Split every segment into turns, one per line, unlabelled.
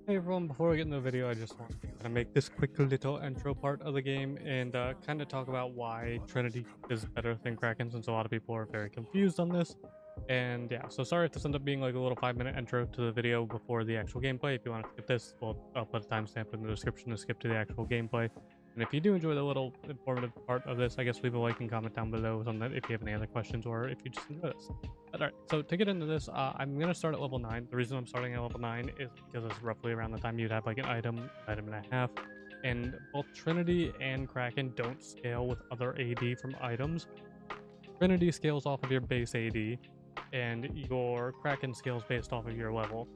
Hey everyone, before we get into the video, I just want to make this quick little intro part of the game and kind of talk about why Trinity is better than Kraken, since a lot of people are very confused on this. And yeah, so sorry if this ends up being like a little 5-minute intro to the video before the actual gameplay. If you want to skip this, I'll put a timestamp in the description to skip to the actual gameplay. And if you do enjoy the little informative part of this, I guess leave a like and comment down below on that if you have any other questions or if you just enjoy this. Alright, so to get into this, I'm going to start at level 9. The reason I'm starting at level 9 is because it's roughly around the time you'd have like an item and a half. And both Trinity and Kraken don't scale with other AD from items. Trinity scales off of your base AD, and your Kraken scales based off of your level.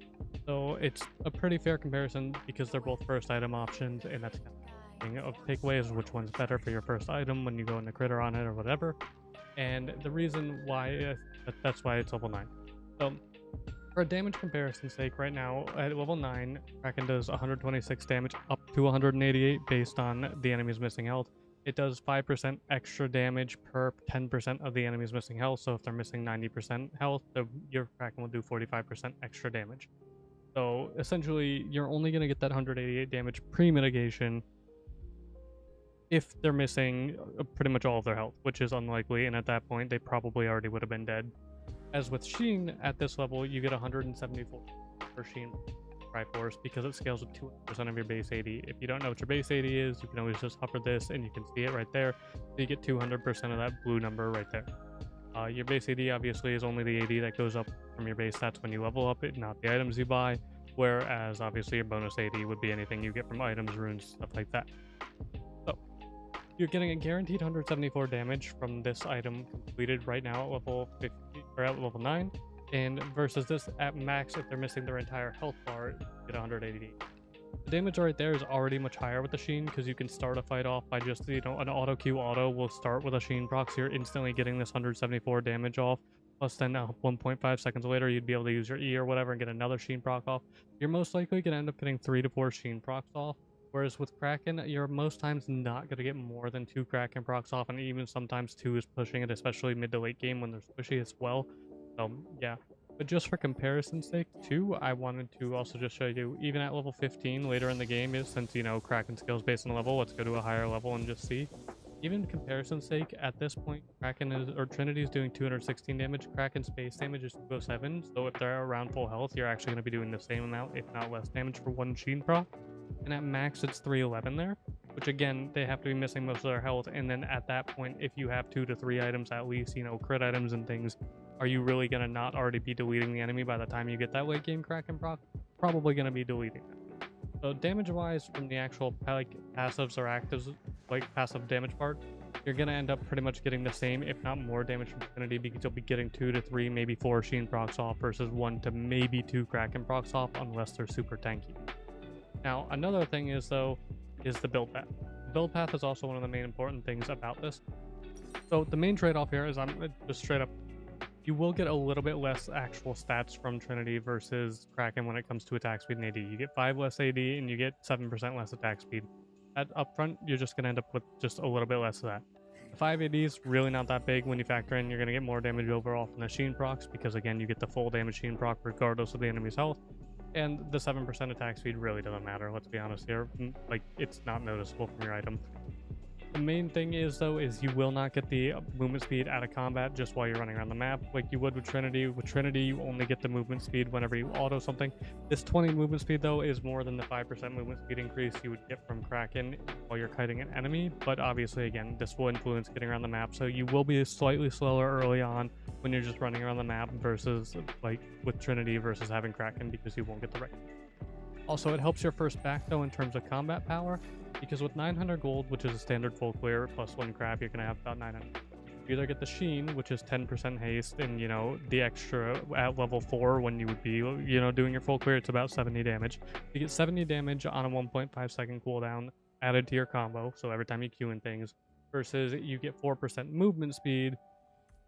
So it's a pretty fair comparison because they're both first item options, and that's kind of takeaways, which one's better for your first item when you go into critter on it or whatever. And the reason why that's why it's level 9. So for a damage comparison's sake, right now at level 9, Kraken does 126 damage up to 188 based on the enemy's missing health. It does 5% extra damage per 10% of the enemy's missing health. So if they're missing 90% health, your Kraken will do 45% extra damage. So essentially, you're only going to get that 188 damage pre-mitigation if they're missing pretty much all of their health, which is unlikely, and at that point, they probably already would have been dead. As with Sheen, at this level, you get 174 for Sheen Triforce because it scales with 200% of your base AD. If you don't know what your base AD is, you can always just hover this and you can see it right there. So you get 200% of that blue number right there. Your base AD obviously is only the AD that goes up from your base stats when you level up it, not the items you buy, whereas obviously your bonus AD would be anything you get from items, runes, stuff like that. So you're getting a guaranteed 174 damage from this item completed right now at level 50 or at level 9, and versus this at max, if they're missing their entire health bar, you get 180. The damage right there is already much higher with the Sheen because you can start a fight off by just, an auto Q auto will start with a Sheen proc, so you're instantly getting this 174 damage off. Plus then 1.5 seconds later, you'd be able to use your E or whatever and get another Sheen proc off. You're most likely going to end up getting 3 to 4 Sheen procs off. Whereas with Kraken, you're most times not going to get more than 2 Kraken procs off, and even sometimes 2 is pushing it, especially mid to late game when they're squishy as well. So yeah. But just for comparison's sake too, I wanted to also just show you, even at level 15 later in the game, is since, Kraken scales based on level, let's go to a higher level and just see. Even comparison's sake, at this point, Trinity is doing 216 damage, Kraken's base damage is 207, so if they're around full health, you're actually going to be doing the same amount, if not less damage for one Sheen proc. And at max, it's 311 there, which again, they have to be missing most of their health, and then at that point, if you have 2 to 3 items at least, crit items and things, are you really going to not already be deleting the enemy by the time you get that late game Kraken proc? Probably going to be deleting them. So damage wise, from the actual passives or actives, passive damage part, you're going to end up pretty much getting the same, if not more damage from Trinity, because you'll be getting 2 to 3, maybe 4 Sheen procs off versus 1 to maybe 2 Kraken procs off unless they're super tanky. Now, another thing is the build path. The build path is also one of the main important things about this. So the main trade-off here is I'm just straight up, you will get a little bit less actual stats from Trinity versus Kraken when it comes to attack speed and AD. You get 5 less AD and you get 7% less attack speed. At upfront, you're just going to end up with just a little bit less of that. The 5 AD is really not that big when you factor in you're going to get more damage overall from the Sheen procs because, again, you get the full damage Sheen proc regardless of the enemy's health. And the 7% attack speed really doesn't matter, let's be honest here. It's not noticeable from your item. The main thing is you will not get the movement speed out of combat just while you're running around the map like you would with Trinity. With Trinity, you only get the movement speed whenever you auto something. This 20 movement speed, though, is more than the 5% movement speed increase you would get from Kraken while you're kiting an enemy. But obviously, again, this will influence getting around the map, so you will be slightly slower early on when you're just running around the map versus, with Trinity versus having Kraken because you won't get the right. Also, it helps your first back, though, in terms of combat power, because with 900 gold, which is a standard full clear, plus 1 crab, you're going to have about 900. You either get the Sheen, which is 10% haste, and, the extra at level 4 when you would be, doing your full clear, it's about 70 damage. You get 70 damage on a 1.5 second cooldown added to your combo, so every time you Q in things, versus you get 4% movement speed,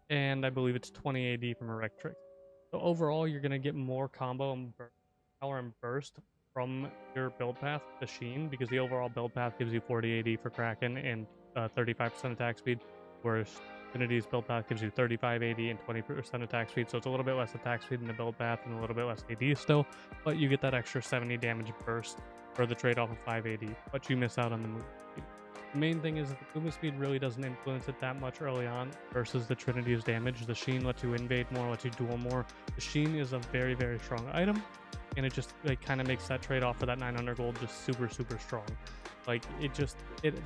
and I believe it's 20 AD from Electric. So overall, you're going to get more combo and power and burst from your build path, the Sheen, because the overall build path gives you 40 AD for Kraken and 35% attack speed, whereas Trinity's build path gives you 35, 80, and 20% attack speed, so it's a little bit less attack speed in the build path and a little bit less AD still, but you get that extra 70 damage burst for the trade-off of 580, but you miss out on the movement speed. The main thing is that the movement speed really doesn't influence it that much early on versus the Trinity's damage. The Sheen lets you invade more, lets you duel more. The Sheen is a very, very strong item, and it just like kind of makes that trade-off for that 900 gold just super, super strong. Like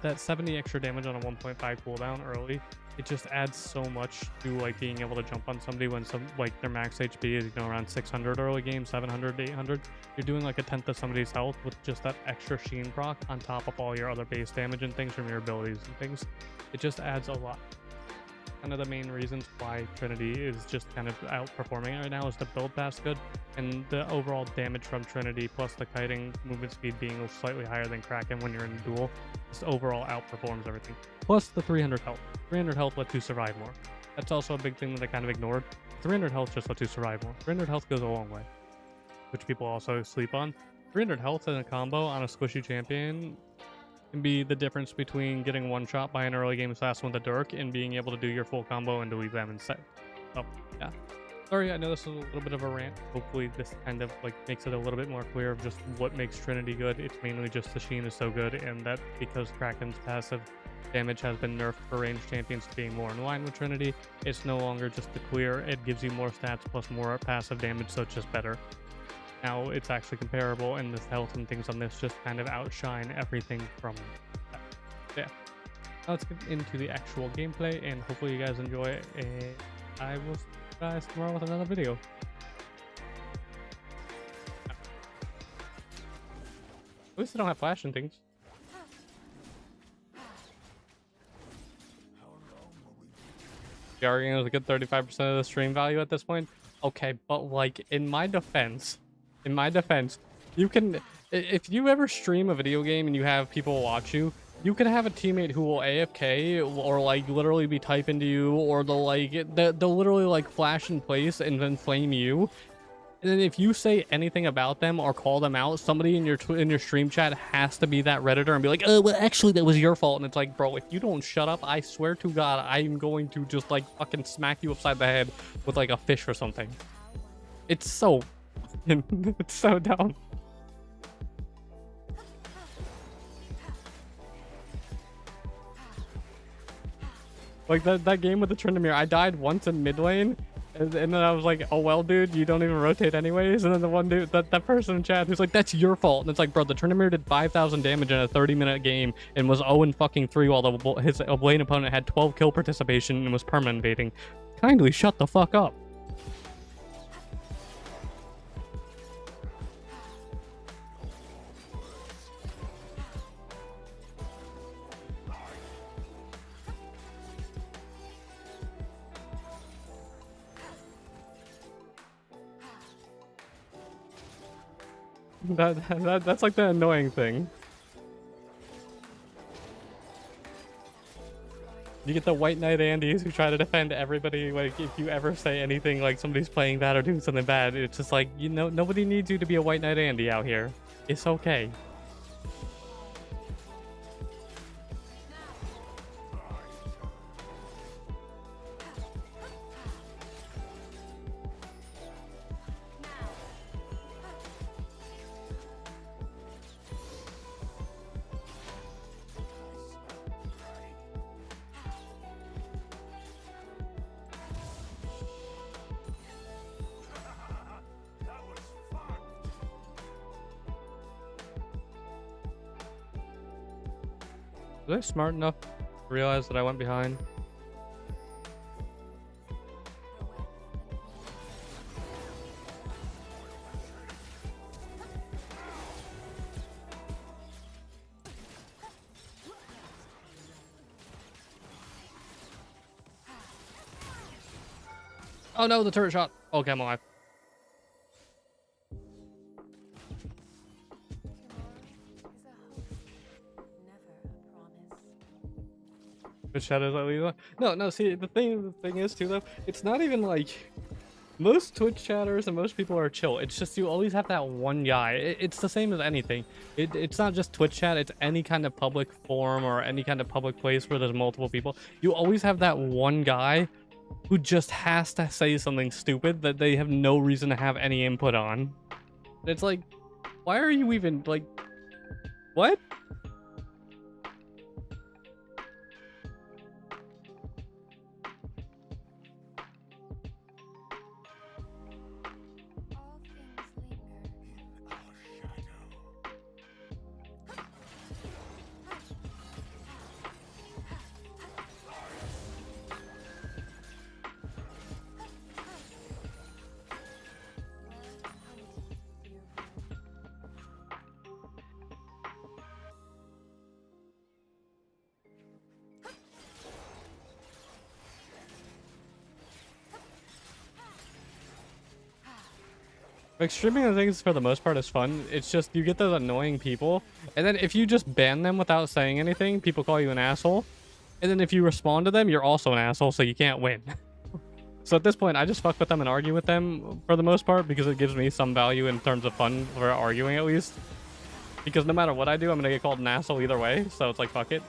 that 70 extra damage on a 1.5 cooldown early, it just adds so much to like being able to jump on somebody when some like their max HP is around 600 early game, 700 to 800. You're doing like a tenth of somebody's health with just that extra Sheen proc on top of all your other base damage and things from your abilities and things. It just adds a lot. One of the main reasons why Trinity is just kind of outperforming it right now is the build path's good, and the overall damage from Trinity plus the kiting movement speed being slightly higher than Kraken when you're in a duel just overall outperforms everything. Plus the 300 health. 300 health lets you survive more. That's also a big thing that I kind of ignored. 300 health just lets you survive more. 300 health goes a long way, which people also sleep on. 300 health in a combo on a squishy champion can be the difference between getting one shot by an early game assassin with a Dirk and being able to do your full combo and delete them instead. So yeah, sorry, I know this is a little bit of a rant. Hopefully this kind of like makes it a little bit more clear of just what makes Trinity good. It's mainly just the Sheen is so good, and that because Kraken's passive damage has been nerfed for ranged champions to being more in line with Trinity, it's no longer just the clear. It gives you more stats plus more passive damage, so it's just better. Now it's actually comparable, and the health and things on this just kind of outshine everything from that. Yeah. Now let's get into the actual gameplay, and hopefully you guys enjoy it, and I will see you guys tomorrow with another video. At least I don't have flash and things. You are getting a good 35% of the stream value at this point? Okay, but like in my defense, you can, if you ever stream a video game and you have people watch you, you can have a teammate who will AFK or like literally be typing to you, or they'll literally like flash in place and then flame you. And then if you say anything about them or call them out, somebody in your stream chat has to be that Redditor and be like, oh, well, actually that was your fault. And it's like, bro, if you don't shut up, I swear to God, I'm going to just like fucking smack you upside the head with like a fish or something. It's so it's so dumb. Like that game with the Trinity, I died once in mid lane, and then I was like, oh well, dude, you don't even rotate anyways. And then the one dude, that person in chat who's like, that's your fault. And it's like, bro, the Trinity did 5,000 damage in a 30-minute game and was 0-3 while his lane opponent had 12 kill participation and was perma invading. Kindly shut the fuck up. That's like the annoying thing. You get the White Knight Andes who try to defend everybody. Like if you ever say anything like somebody's playing bad or doing something bad, it's just like, you know, nobody needs you to be a White Knight Andy out here. It's okay. Was I smart enough to realize that I went behind? Oh no, the turret shot. Okay, I'm alive. Good shadows, Alisa. No, see, the thing is too though, it's not even like Most Twitch chatters and most people are chill. It's just you always have that one guy. It's the same as anything. It's not just Twitch chat. It's any kind of public forum or any kind of public place where there's multiple people. You always have that one guy who just has to say something stupid that they have no reason to have any input on. It's like, why are you even like, what? Like, streaming and things for the most part is fun. It's just you get those annoying people, and then if you just ban them without saying anything, people call you an asshole. And then if you respond to them, you're also an asshole, so you can't win. So at this point, I just fuck with them and argue with them for the most part because it gives me some value in terms of fun for arguing at least. Because no matter what I do, I'm gonna get called an asshole either way, so it's like, fuck it.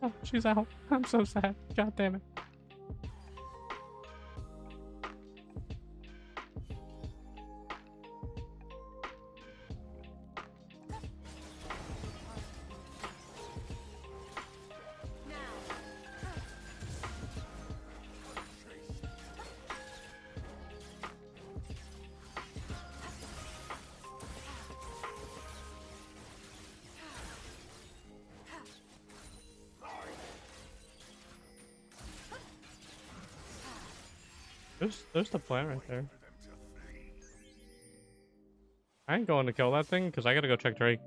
Oh, she's out. I'm so sad. God damn it. There's the plant right there. I ain't going to kill that thing because I gotta go check Drake.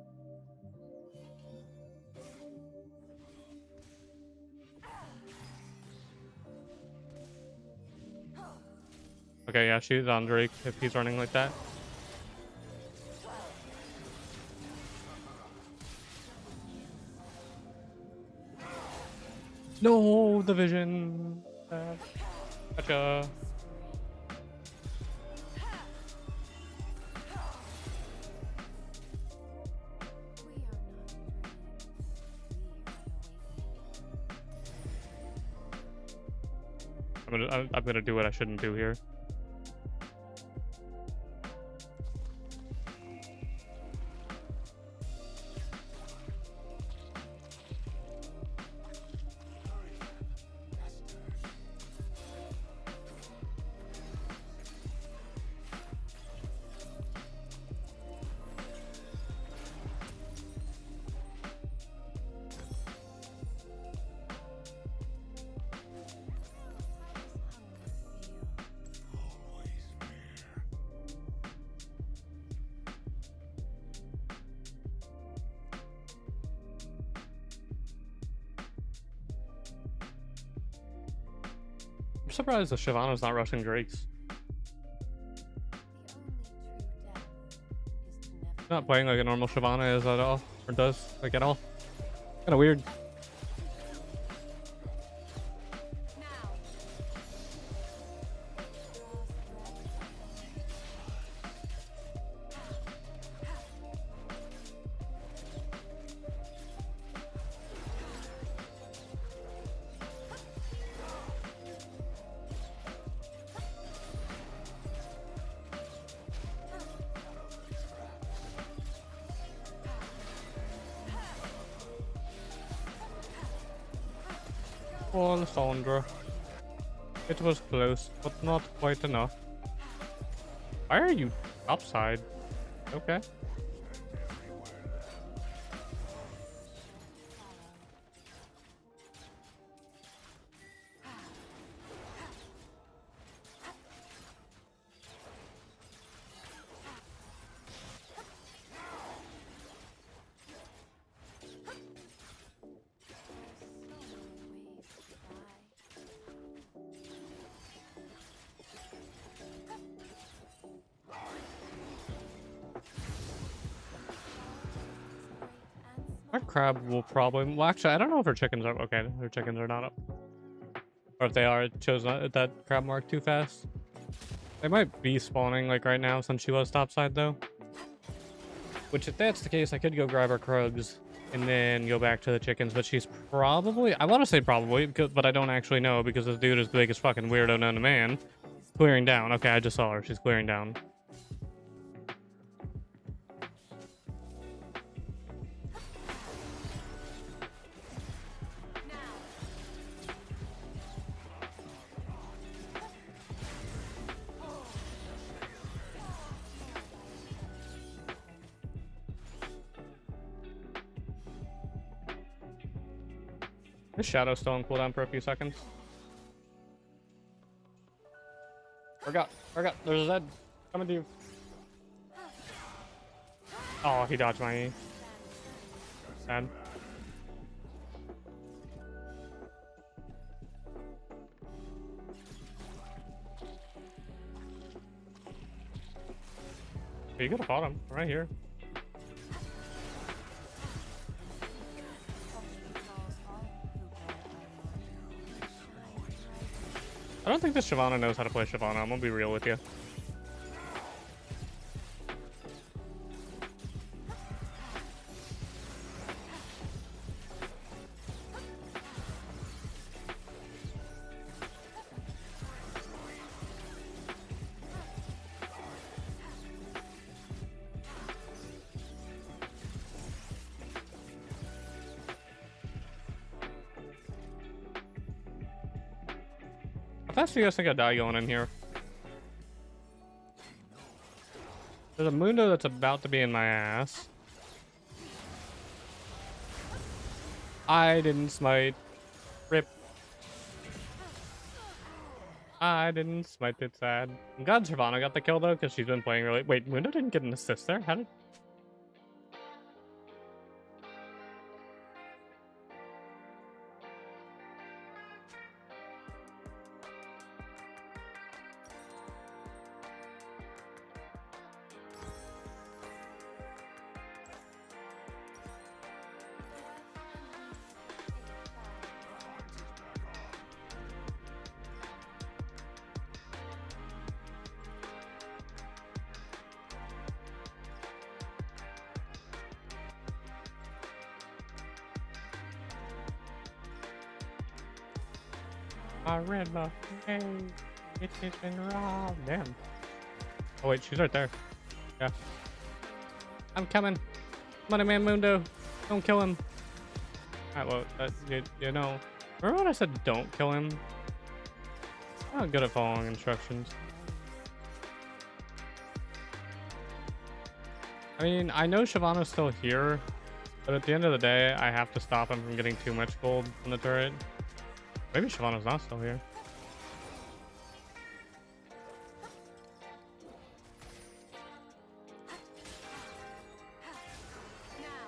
Okay, yeah, she's on Drake if he's running like that. No, the vision. Gotcha. I'm gonna do what I shouldn't do here. I'm surprised the Shyvana's not rushing Drakes. Not playing like a normal Shyvana is at all, or does, like at all. Kinda weird. Oh, Alessandra. It was close, but not quite enough. Why are you upside? Okay. Our crab will probably... Well, actually, I don't know if her chickens are... Okay, her chickens are not up. Or if they are, it chose not, that crab mark too fast. They might be spawning, like, right now, since she was topside, though. Which, if that's the case, I could go grab our krugs and then go back to the chickens. But she's probably... I want to say probably, because, but I don't actually know, because this dude is the biggest fucking weirdo known to man. Clearing down. Okay, I just saw her. She's clearing down. This shadow's still on cooldown for a few seconds. Forgot. There's a Zed coming to you. Oh, he dodged my E. Sad. You could have fought him right here. I don't think this Shyvana knows how to play Shyvana. I'm gonna be real with you. How fast do you guys think I die going in here? There's a Mundo that's about to be in my ass. I didn't smite. Rip. I didn't smite it, sad. I'm glad Shyvana got the kill though, because she's been playing really... Wait, Mundo didn't get an assist there? How did... I read my name. It has been wrong. Damn. Oh wait, she's right there. Yeah. I'm coming. Money Man Mundo. Don't kill him. Alright, well, you know. Remember when I said don't kill him? I'm not good at following instructions. I mean, I know Shyvana's still here, but at the end of the day, I have to stop him from getting too much gold from the turret. Maybe Shyvana's not still here.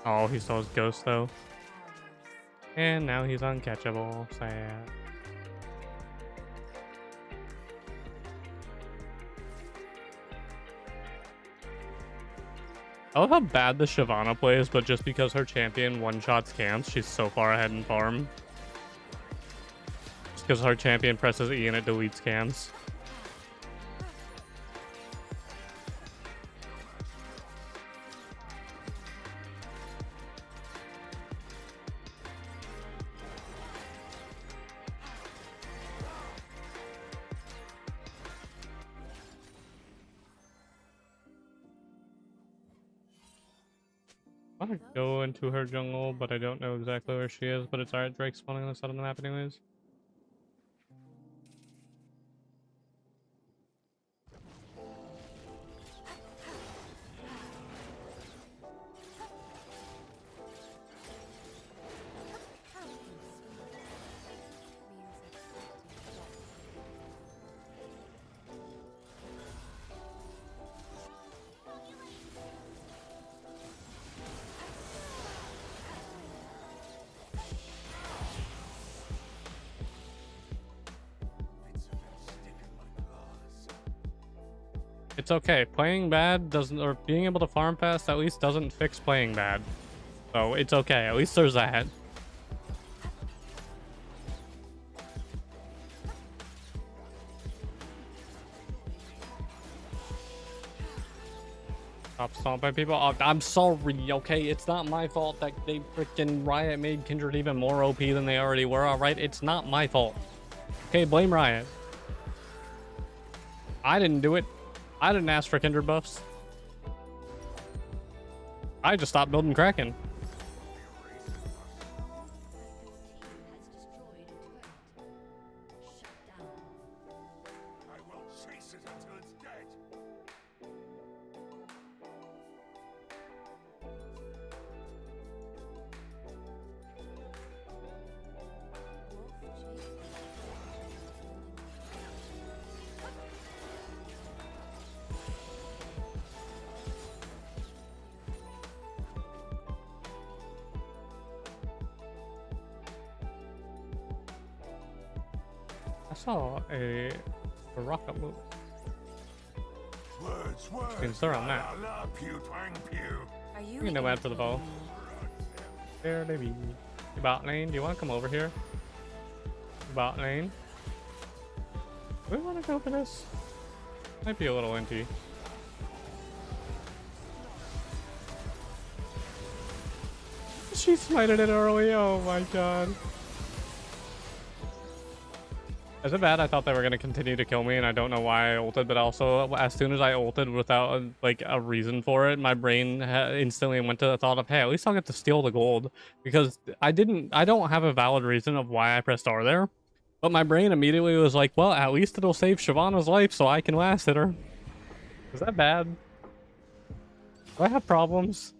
Oh, he still has Ghost though. And now he's uncatchable. Sad. I love how bad the Shyvana plays, but just because her champion one-shots camps, she's so far ahead in farm. Just because her champion presses E and it deletes cams. I want to go into her jungle, but I don't know exactly where she is. But it's alright, Drake's spawning on the side of the map anyways. It's okay. Playing bad doesn't, or being able to farm fast at least doesn't fix playing bad. So it's okay. At least there's that. Stop stomping people. Oh, I'm sorry, okay? It's not my fault that they freaking Riot made Kindred even more OP than they already were, alright? It's not my fault. Okay, blame Riot. I didn't do it. I didn't ask for Kindred buffs. I just stopped building Kraken. I saw a rocket move. Means they're on that. You can no add for the ball. There they be. Bot lane, do you want to come over here? Bot lane. Do we want to go for this? Might be a little empty. She smited it early. Oh my god. Is it bad? I thought they were going to continue to kill me, and I don't know why I ulted, but also, as soon as I ulted without, like, a reason for it, my brain instantly went to the thought of, hey, at least I'll get to steal the gold, because I don't have a valid reason of why I pressed R there, but my brain immediately was like, well, at least it'll save Shyvana's life so I can last hit her. Is that bad? Do I have problems?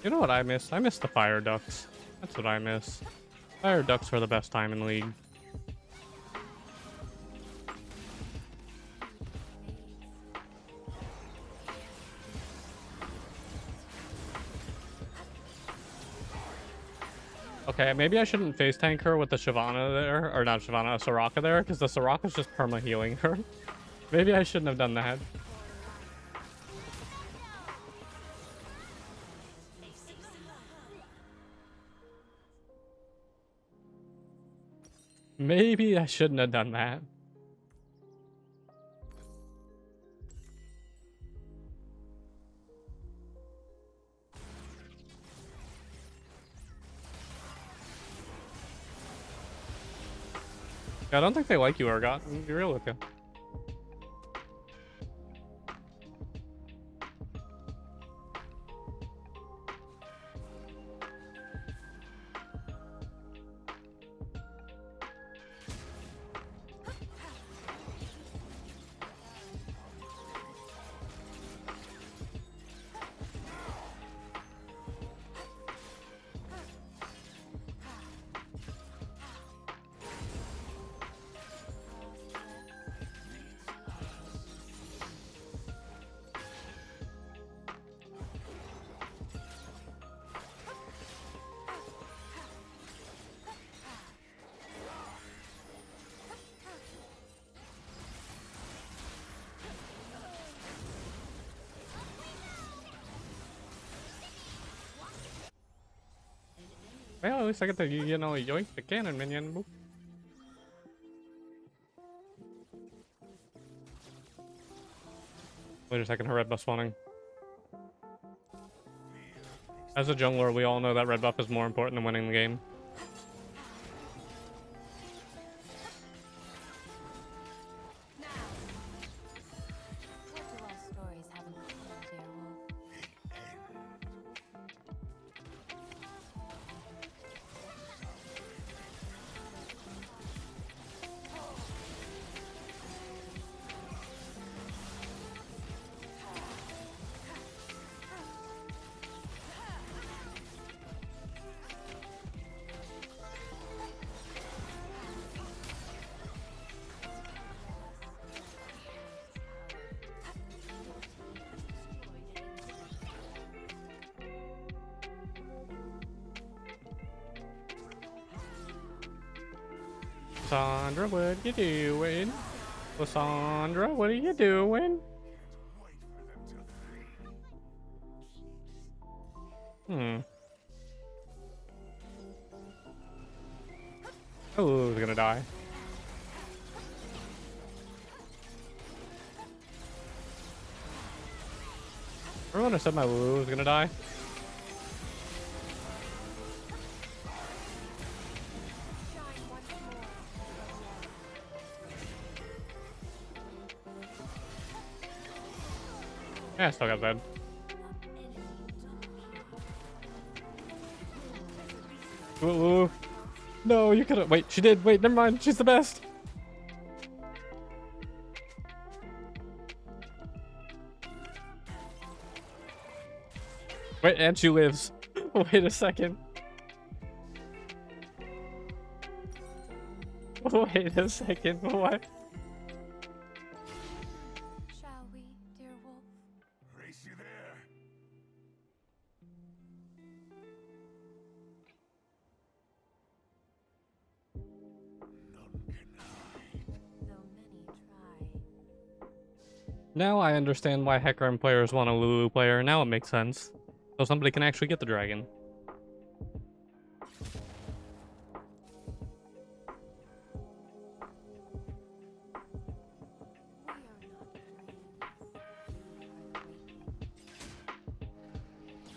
You know what I miss? I miss the fire ducks. That's what I miss. Fire ducks were the best time in League. Okay, maybe I shouldn't face tank her with the Shyvana there, or not Shyvana, a Soraka there, because the Soraka's just perma healing her. Maybe I shouldn't have done that. Maybe I shouldn't have done that. I don't think they like you, Urgot. I'm gonna be real with you. Well, at least I get to, you know, yoink the cannon minion. Boop. Wait a second, her red buff spawning. As a jungler, we all know that red buff is more important than winning the game. Lysandra, what you doing? Lysandra, what are you doing? Oh, he's gonna die. Remember when I said my woo was gonna die? Yeah, I still got Zed. Ooh. No, you could've. Wait, she did. Wait, never mind. She's the best. Wait, and she lives. Wait a second. Wait a second. What?
Shall we, dear wolf?
Race you there. None can hide.
Though many try.
Now I understand why Hecarim players want a Lulu player. Now it makes sense. So somebody can actually get the dragon.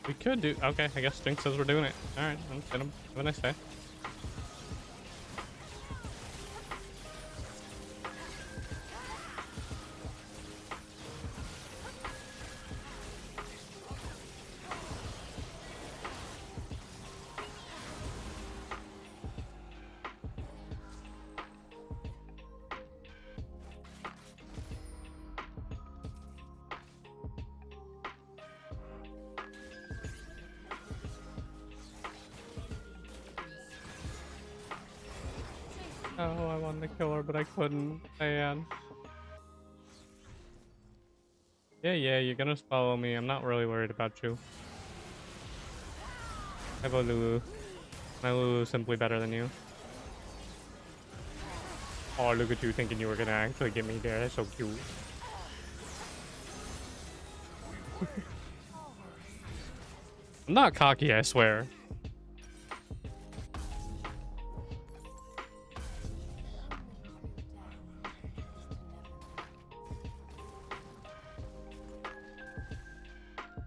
We could do. Okay, I guess Jinx says we're doing it. Alright, get him. Have a nice day. Oh, I wanted to kill her, but I couldn't. Man. Yeah, you're gonna follow me. I'm not really worried about you. I have a Lulu. My Lulu's simply better than you. Oh, look at you thinking you were gonna actually get me there. That's so cute. I'm not cocky, I swear.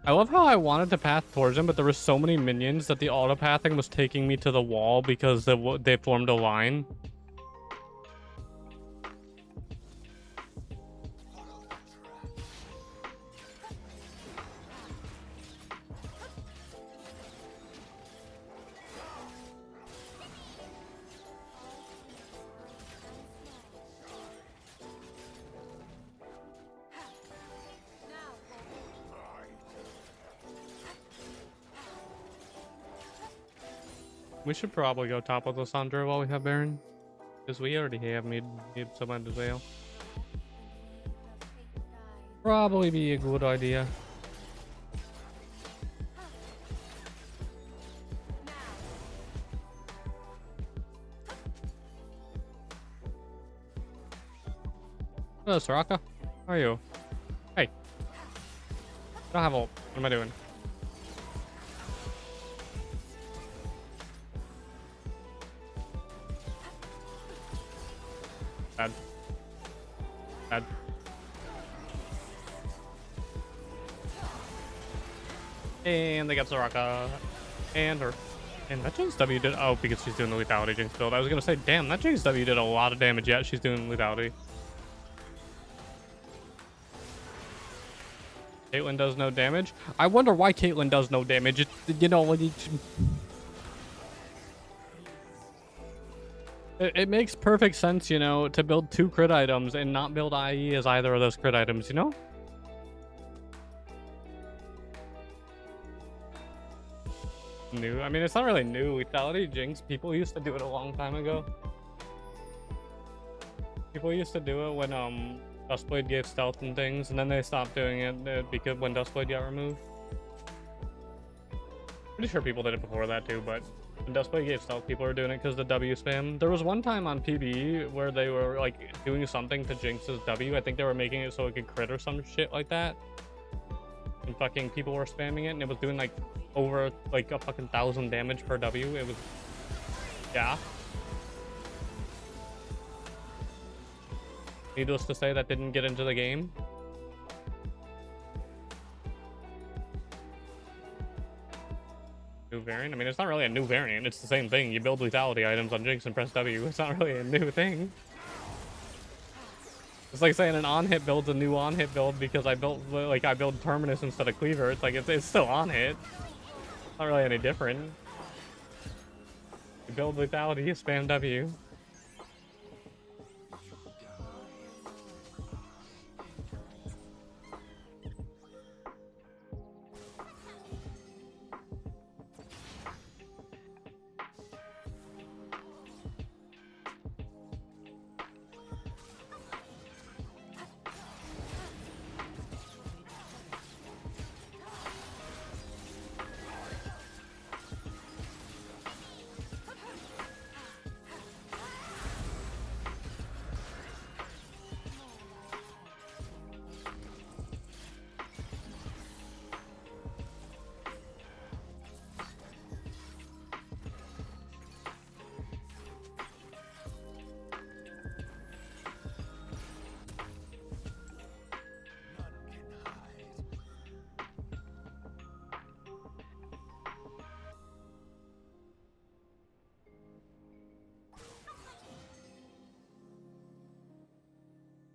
I love how I wanted to path towards him, but there were so many minions that the auto-pathing was taking me to the wall because they formed a line. We should probably go top with Lysandra while we have Baron. Because we already have need someone to sail. Probably be a good idea. Hello, Soraka. How are you? Hey. I don't have ult. What am I doing? Bad. Bad. And they got Soraka. And her. And that Jinx W did. Oh, because she's doing the lethality Jinx build. I was gonna say, damn, that Jinx W did a lot of damage yet. She's doing lethality. Caitlyn does no damage. I wonder why Caitlyn does no damage. You know, it makes perfect sense, you know, to build 2 crit items and not build IE as either of those crit items, you know? New. I mean, it's not really new. Lethality Jinx, people used to do it a long time ago. People used to do it when Dustblade gave stealth and things, and then they stopped doing it because when Dustblade got removed. Pretty sure people did it before that too, but In Dust Play Gate Stealth, people are doing it because the W spam. There was one time on PB where they were like doing something to Jinx's W. I think they were making it so it could crit or some shit like that. And fucking people were spamming it and it was doing like over like a fucking 1,000 damage per W. It was, yeah. Needless to say, that didn't get into the game. New variant? I mean, it's not really a new variant. It's the same thing. You build lethality items on Jinx and press W. It's not really a new thing. It's like saying an on-hit build's a new on-hit build because I built Terminus instead of Cleaver. It's like, it's still on-hit. Not really any different. You build lethality, you spam W.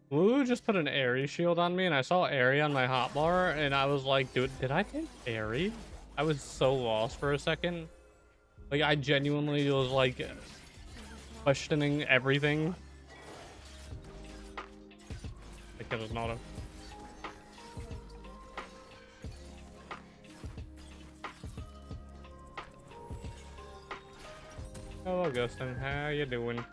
Blue just put an Airy shield on me, and I saw Airy on my hotbar, and I was like, dude, did I take Airy? I was so lost for a second. Like, I genuinely was like questioning everything. I killed his auto. Hello, Augustin. How you doing?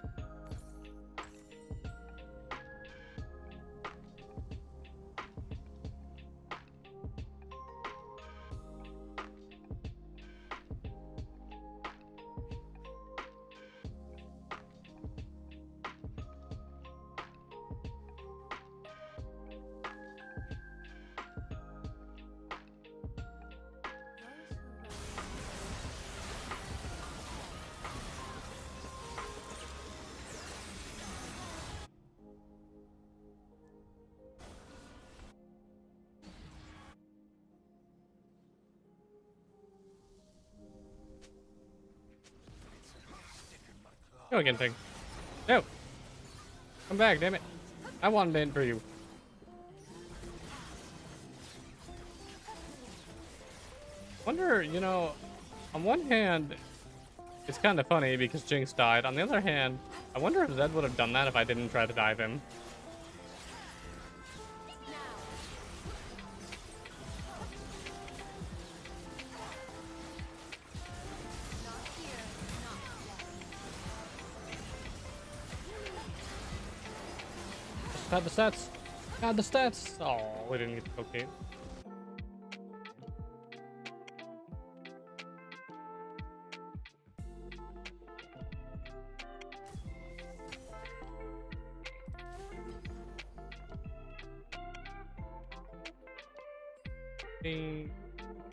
Go again, thing. No! Come back, damn it. I wanted it for you. Wonder, you know, on one hand, it's kind of funny because Jinx died. On the other hand, I wonder if Zed would have done that if I didn't try to dive him. Had the stats. Had the stats. Oh, we didn't get the cocaine. Ding.